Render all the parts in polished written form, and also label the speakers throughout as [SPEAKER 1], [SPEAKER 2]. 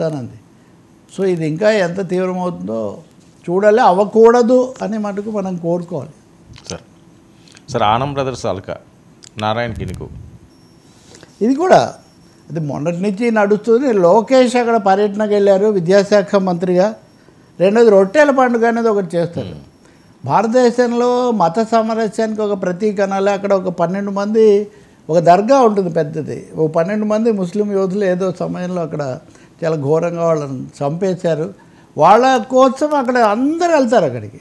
[SPEAKER 1] ఇస్తానంది. So ఇది ఇంకా ఎంత తీవ్రమవుతుందో చూడాలి, అవ్వకూడదు అని మటుకు మనం కోరుకోవాలి.
[SPEAKER 2] సార్ ఆనం బ్రదర్స్ అల్క నారాయణ కినికు
[SPEAKER 1] ఇది కూడా అది మొన్నటి నుంచి నడుస్తుంది. లోకేష్ అక్కడ పర్యటనకు వెళ్ళారు విద్యాశాఖ మంత్రిగా. రెండోది రొట్టెల పండుగ అనేది ఒకటి చేస్తారు. భారతదేశంలో మత సామరస్యానికి ఒక ప్రతీక అనాలి. అక్కడ ఒక 12 మంది ఒక దర్గా ఉంటుంది పెద్దది, ఒక 12 మంది ముస్లిం యోధులు ఏదో సమయంలో అక్కడ చాలా ఘోరంగా వాళ్ళని చంపేశారు. వాళ్ళ కోసం అక్కడ అందరు వెళ్తారు, అక్కడికి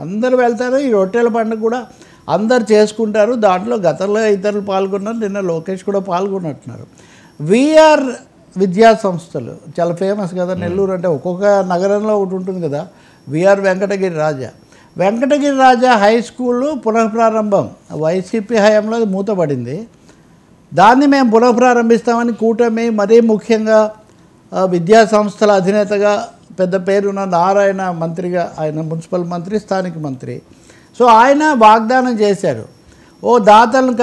[SPEAKER 1] అందరు వెళ్తారు. ఈ రొట్టెల పండుగ కూడా అందరు చేసుకుంటారు. దాంట్లో గతంలో ఇతరులు పాల్గొన్నారు, నిన్న లోకేష్ కూడా పాల్గొన్నట్టున్నారు. విఆర్ విద్యా సంస్థలు చాలా ఫేమస్ కదా నెల్లూరు అంటే, ఒక్కొక్క నగరంలో ఒకటి ఉంటుంది కదా. విఆర్ వెంకటగిరి రాజా హై స్కూలు పునఃప్రారంభం వైసీపీ హయాంలో అది మూతపడింది. దాన్ని మేము పునఃప్రారంభిస్తామని కూటమి, మరీ ముఖ్యంగా విద్యా సంస్థల అధినేతగా పెద్ద పేరున్న నారాయణ మంత్రిగా, ఆయన మున్సిపల్ మంత్రి, స్థానిక మంత్రి. సో ఆయన వాగ్దానం చేశారు, ఓ దాతలను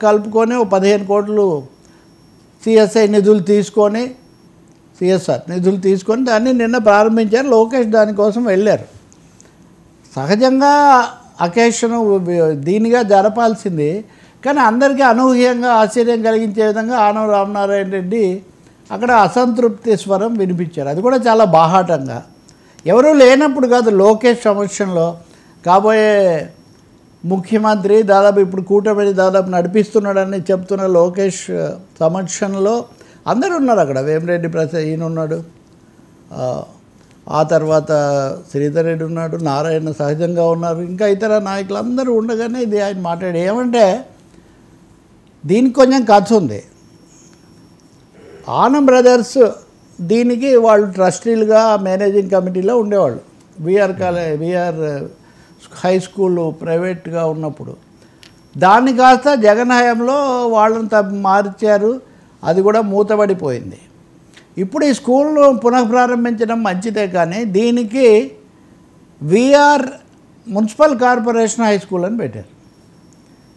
[SPEAKER 1] కలుపుకొని ఓ 15 కోట్లు సిఎస్ఐ నిధులు తీసుకొని, సిఎస్ఆర్ నిధులు తీసుకొని దాన్ని నిన్న ప్రారంభించారు. లోకేష్ దానికోసం వెళ్ళారు. సహజంగా అకేషను దీనిగా జరపాల్సింది, కానీ అందరికీ అనూహ్యంగా ఆశ్చర్యం కలిగించే విధంగా ఆనం రామనారాయణ రెడ్డి అక్కడ అసంతృప్తి స్వరం వినిపించారు. అది కూడా చాలా బాహాటంగా, ఎవరూ లేనప్పుడు కాదు, లోకేష్ సమక్షంలో. కాబోయే ముఖ్యమంత్రి దాదాపు ఇప్పుడు కూటమి దాదాపు నడిపిస్తున్నాడని చెప్తున్న లోకేష్ సమక్షంలో అందరూ ఉన్నారు అక్కడ. వేమిరెడ్డి ప్రసాద్ ఈయన ఉన్నాడు, ఆ తర్వాత శ్రీధర్ రెడ్డి ఉన్నాడు, నారాయణ సహజంగా ఉన్నారు, ఇంకా ఇతర నాయకులు అందరూ ఉండగానే ఇది ఆయన మాట్లాడి ఏమంటే, దీనికి కొంచెం కథ ఉంది. ఆనం బ్రదర్స్ దీనికి వాళ్ళు ట్రస్టీలుగా మేనేజింగ్ కమిటీలో ఉండేవాళ్ళు. విఆర్ హై స్కూల్ ప్రైవేట్గా ఉన్నప్పుడు దాన్ని కాస్త జగన్ హయాంలో వాళ్ళని మార్చారు, అది కూడా మూతపడిపోయింది. ఇప్పుడు ఈ స్కూల్ను పునఃప్రారంభించడం మంచిదే, కానీ దీనికి V R municipal corporation high school అని పెట్టారు.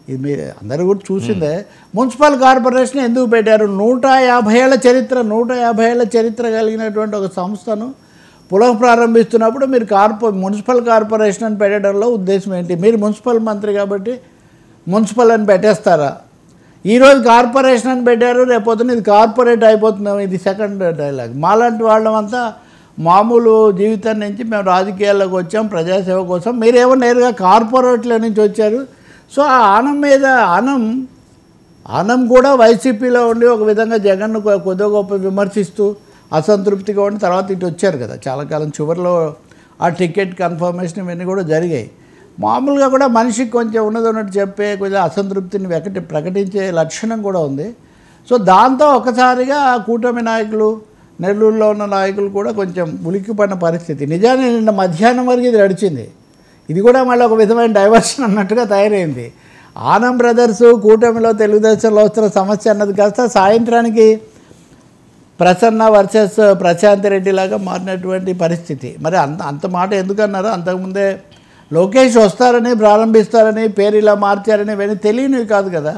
[SPEAKER 1] ఇది మీరు అందరూ కూడా చూసిందే. మున్సిపల్ కార్పొరేషన్ ఎందుకు పెట్టారు? 150 ఏళ్ల చరిత్ర కలిగినటువంటి ఒక సంస్థను పునఃప్రారంభిస్తున్నప్పుడు మీరు మున్సిపల్ కార్పొరేషన్ అని పెట్టడంలో ఉద్దేశం ఏంటి? మీరు మున్సిపల్ మంత్రి కాబట్టి మున్సిపల్ అని పెట్టేస్తారా? ఈరోజు కార్పొరేషన్ అని పెట్టారు, రేపొద్దున ఇది కార్పొరేట్ అయిపోతున్నాం. ఇది సెకండ్ డైలాగ్. మాలాంటి వాళ్ళమంతా మామూలు జీవితం నుంచి మేము రాజకీయాల్లోకి వచ్చాం ప్రజాసేవ కోసం, మీరేమో నేరుగా కార్పొరేట్ల నుంచి వచ్చారు. సో ఆ ఆనం కూడా వైసీపీలో ఉండి ఒక విధంగా జగన్ను కొద్దిగా గొప్ప విమర్శిస్తూ అసంతృప్తిగా ఉండి తర్వాత ఇటు వచ్చారు కదా. చాలా కాలం చివరిలో ఆ టికెట్ కన్ఫర్మేషన్ ఇవన్నీ కూడా జరిగాయి. మామూలుగా కూడా మనిషికి కొంచెం ఉన్నట్టు చెప్పే కొద్దిగా అసంతృప్తిని ప్రకటించే లక్షణం కూడా ఉంది. సో దాంతో ఒకసారిగా కూటమి నాయకులు, నెల్లూరులో ఉన్న నాయకులు కూడా కొంచెం ఉలిక్కిపడిన పరిస్థితి. నిజాన్ని నిన్న మధ్యాహ్నం వరకు ఇది నడిచింది. ఇది కూడా మళ్ళీ ఒక విధమైన డైవర్షన్ అన్నట్టుగా తయారైంది. ఆనం బ్రదర్స్ కూటమిలో తెలుగుదేశంలో వస్తున్న సమస్య అన్నది కాస్త సాయంత్రానికి ప్రసన్న వర్సెస్ ప్రశాంత్ రెడ్డి లాగా మారినటువంటి పరిస్థితి. మరి అంత మాట ఎందుకన్నారు? అంతకుముందే లోకేష్ వస్తారని, ప్రారంభిస్తారని, పేరు ఇలా మార్చారని ఇవన్నీ తెలియనివి కాదు కదా.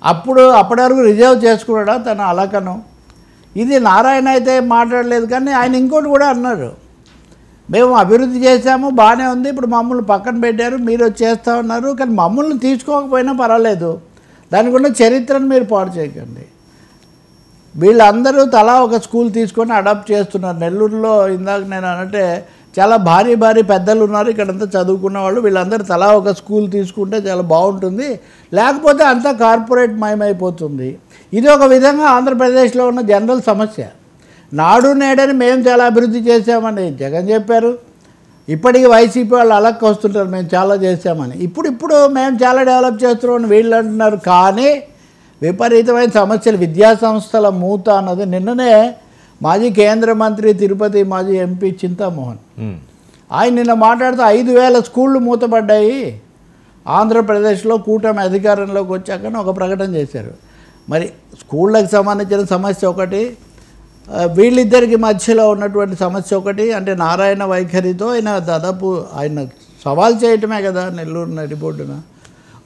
[SPEAKER 1] అప్పటి వరకు రిజర్వ్ చేసుకున్నాడా తన అలకను? ఇది నారాయణ అయితే మాట్లాడలేదు, కానీ ఆయన ఇంకోటి కూడా అన్నారు, మేము అభివృద్ధి చేశాము, బాగానే ఉంది, ఇప్పుడు మమ్మల్ని పక్కన పెట్టారు, మీరు చేస్తూ ఉన్నారు, కానీ మమ్మల్ని తీసుకోకపోయినా పర్వాలేదు, దానికి ఉన్న చరిత్రను మీరు పాడు చేయకండి. వీళ్ళందరూ తలా ఒక స్కూల్ తీసుకొని అడాప్ట్ చేస్తున్నారు. నెల్లూరులో ఇందాక నేను అంటే చాలా భారీ పెద్దలు ఉన్నారు, ఇక్కడంతా చదువుకున్న వాళ్ళు, వీళ్ళందరూ తలా ఒక స్కూల్ తీసుకుంటే చాలా బాగుంటుంది, లేకపోతే అంతా కార్పొరేట్ మయమైపోతుంది. ఇది ఒక విధంగా ఆంధ్రప్రదేశ్లో ఉన్న జనరల్ సమస్య. నాడు నేడని మేము చాలా అభివృద్ధి చేశామని జగన్ చెప్పారు, ఇప్పటికీ వైసీపీ వాళ్ళు అలక్కి వస్తుంటారు మేము చాలా చేశామని. ఇప్పుడు మేము చాలా డెవలప్ చేస్తున్నామని వీళ్ళు అంటున్నారు. కానీ విపరీతమైన సమస్యలు, విద్యా సంస్థల మూత అన్నది నిన్ననే మాజీ కేంద్ర మంత్రి, తిరుపతి మాజీ ఎంపీ చింతామోహన్ ఆయన నిన్న మాట్లాడుతూ 5,000 స్కూళ్ళు మూతపడ్డాయి ఆంధ్రప్రదేశ్లో కూటమి అధికారంలోకి వచ్చాకని ఒక ప్రకటన చేశారు. మరి స్కూళ్ళకి సంబంధించిన సమస్య ఒకటి, వీళ్ళిద్దరికి మధ్యలో ఉన్నటువంటి సమస్య ఒకటి, అంటే నారాయణ వైఖరితో ఆయన దాదాపు ఆయన సవాల్ చేయటమే కదా నెల్లూరు నడిబొడ్డున.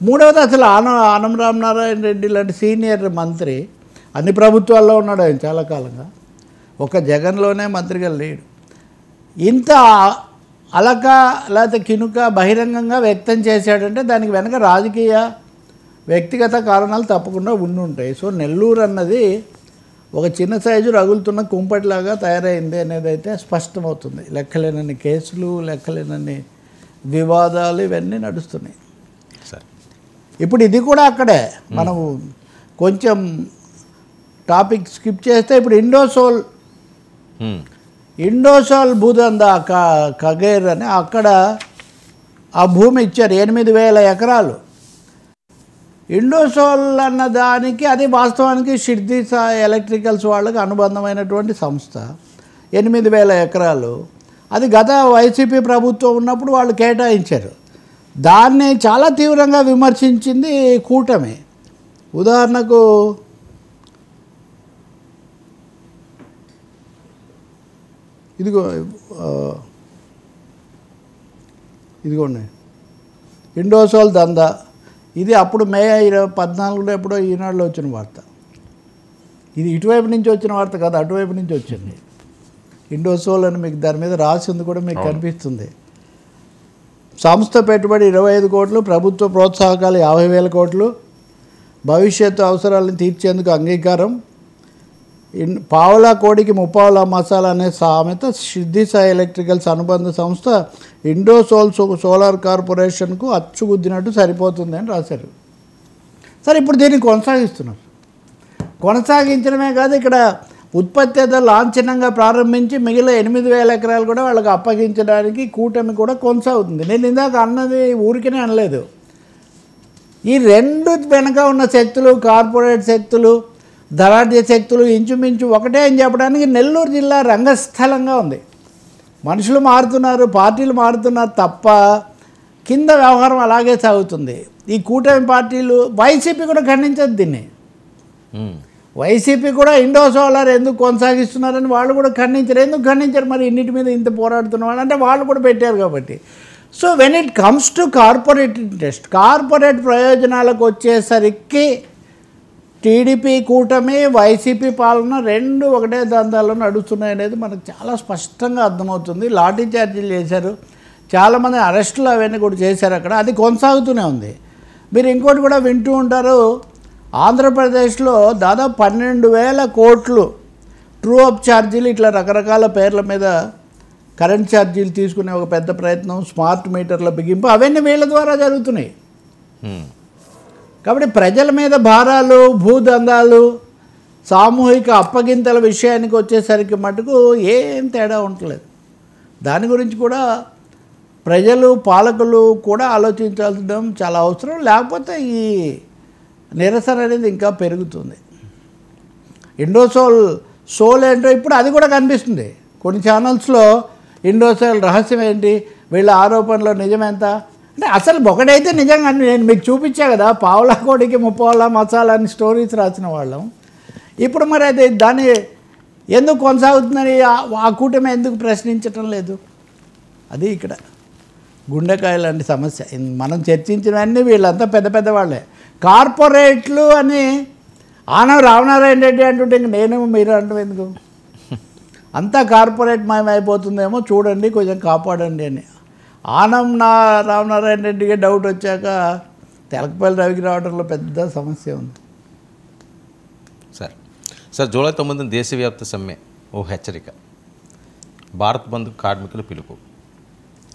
[SPEAKER 1] మూడవది అసలు ఆనం రామనారాయణ రెడ్డి లాంటి సీనియర్ మంత్రి, అన్ని ప్రభుత్వాల్లో ఉన్నాడు ఆయన చాలా కాలంగా, ఒక జగన్లోనే మంత్రిగా లేడు. ఇంత అలక లేకపోతే కినుక బహిరంగంగా వ్యక్తం చేశాడంటే దానికి వెనక రాజకీయ వ్యక్తిగత కారణాలు తప్పకుండా ఉండి ఉంటాయి. సో నెల్లూరు అన్నది ఒక చిన్న సైజు రగులుతున్న కుంపటిలాగా తయారైంది అనేది అయితే స్పష్టమవుతుంది. లెక్కలేనన్ని కేసులు, లెక్కలేనన్ని వివాదాలు ఇవన్నీ నడుస్తున్నాయి.
[SPEAKER 2] సరే,
[SPEAKER 1] ఇప్పుడు ఇది కూడా అక్కడే మనం కొంచెం టాపిక్ స్కిప్ చేస్తే ఇప్పుడు ఇండోసోల్ భూదందా కగేర్ అని అక్కడ ఆ భూమి ఇచ్చారు 8,000 ఎకరాలు. ఇండోసోల్ అన్న దానికి అది వాస్తవానికి షిర్దీ ఎలక్ట్రికల్స్ వాళ్ళకి అనుబంధమైనటువంటి సంస్థ. 8,000 ఎకరాలు అది గత వైసీపీ ప్రభుత్వం ఉన్నప్పుడు వాళ్ళు కేటాయించారు. దాన్ని చాలా తీవ్రంగా విమర్శించింది కూటమి. ఉదాహరణకు ఇదిగోండి ఇండోసోల్ దందా. ఇది అప్పుడు మే 14 ఎప్పుడో ఈనాడులో వచ్చిన వార్త. ఇది ఇటువైపు నుంచి వచ్చిన వార్త కాదు, అటువైపు నుంచి వచ్చింది. ఇండోసోల్ అని మీకు దాని మీద రాసింది కూడా మీకు కనిపిస్తుంది. సంస్థ పెట్టుబడి 25 కోట్లు, ప్రభుత్వ ప్రోత్సాహకాలు 50,000 కోట్లు, భవిష్యత్తు అవసరాలను తీర్చేందుకు అంగీకారం. పావలా కోడికి ముప్పావలా మసాలా అనే సామెత సిద్ధి సాయి ఎలక్ట్రికల్స్ అనుబంధ సంస్థ ఇండోసోల్ సోలార్ కార్పొరేషన్కు అచ్చుగుద్దినట్టు సరిపోతుంది అని రాశారు. సరే, ఇప్పుడు దీన్ని కొనసాగిస్తున్నారు. కొనసాగించడమే కాదు, ఇక్కడ ఉత్పత్తి ఏదో లాంఛనంగా ప్రారంభించి మిగిలిన 8,000 ఎకరాలు కూడా వాళ్ళకి అప్పగించడానికి కూటమి కూడా కొనసాగుతుంది. నేను ఇందాక అన్నది ఊరికనే అనలేదు. ఈ రెండు వెనక ఉన్న శక్తులు, కార్పొరేట్ శక్తులు, ధనాఢ్య శక్తులు ఇంచుమించు ఒకటే అని చెప్పడానికి నెల్లూరు జిల్లా రంగస్థలంగా ఉంది. మనుషులు మారుతున్నారు, పార్టీలు మారుతున్నారు తప్ప కింద వ్యవహారం అలాగే సాగుతుంది. ఈ కూటమి పార్టీలు, వైసీపీ కూడా ఖండించదు దీన్ని. వైసీపీ కూడా ఇండోసోలార్ ఎందుకు కొనసాగిస్తున్నారని వాళ్ళు కూడా ఖండించారు. ఎందుకు ఖండించారు మరి? ఇన్నిటి మీద ఇంత పోరాడుతున్నారు అంటే వాళ్ళు కూడా పెట్టారు కాబట్టి. So when it comes to corporate interest, corporate ప్రయోజనాలకు వచ్చేసరికి టీడీపీ కూటమి, వైసీపీ పాలన రెండు ఒకటే దందాల్లో నడుస్తున్నాయి అనేది మనకు చాలా స్పష్టంగా అర్థమవుతుంది. లాఠీ చార్జీలు చేశారు, చాలామంది అరెస్టులు అవన్నీ కూడా చేశారు అక్కడ. అది కొనసాగుతూనే ఉంది. మీరు ఇంకోటి కూడా వింటూ ఉంటారు, ఆంధ్రప్రదేశ్లో దాదాపు 12,000 కోట్లు ట్రూ అప్ ఛార్జీలు, ఇట్లా రకరకాల పేర్ల మీద కరెంట్ ఛార్జీలు తీసుకునే ఒక పెద్ద ప్రయత్నం, స్మార్ట్ మీటర్ల బిగింపు, అవన్నీ వీళ్ళ ద్వారా జరుగుతున్నాయి. కాబట్టి ప్రజల మీద భారాలు, భూదందాలు, సామూహిక అప్పగింతల విషయానికి వచ్చేసరికి మటుకు ఏం తేడా ఉండలేదు. దాని గురించి కూడా ప్రజలు, పాలకులు కూడా ఆలోచించాల్సిన చాలా అవసరం. లేకపోతే ఈ నిరసన అనేది ఇంకా పెరుగుతుంది. ఇండోసోల్ ఏంటో ఇప్పుడు అది కూడా కనిపిస్తుంది. కొన్ని ఛానల్స్లో ఇండోసోల్ రహస్యం ఏంటి, వీళ్ళ ఆరోపణలో నిజమెంత అంటే అసలు ఒకటైతే నిజంగా నేను మీకు చూపించా కదా, పావలా కోడికి ముప్పావలా మసాలా అని స్టోరీస్ రాసిన వాళ్ళం. ఇప్పుడు మరి అది దాన్ని ఎందుకు కొనసాగుతుందని ఆ కూటమి ఎందుకు ప్రశ్నించటం లేదు? అది ఇక్కడ గుండెకాయ లాంటి సమస్య. మనం చర్చించినవన్నీ వీళ్ళంతా పెద్ద పెద్ద వాళ్ళే, కార్పొరేట్లు అని. ఆనం రామనారాయణ రెడ్డి అంటుంటే ఇంక నేనేమో మీరు అంటాం ఎందుకు? అంతా కార్పొరేట్ మయమైపోతుందేమో చూడండి, కొంచెం కాపాడండి అని. రామనారాయణ రెడ్డికి డౌట్ వచ్చాక తెలకపల్లి రవికి రావడంలో పెద్ద సమస్య ఉంది.
[SPEAKER 2] సార్ జూలై 9 దేశవ్యాప్త సమ్మె ఓ హెచ్చరిక, భారత్ బంద్ కార్మికుల పిలుపు.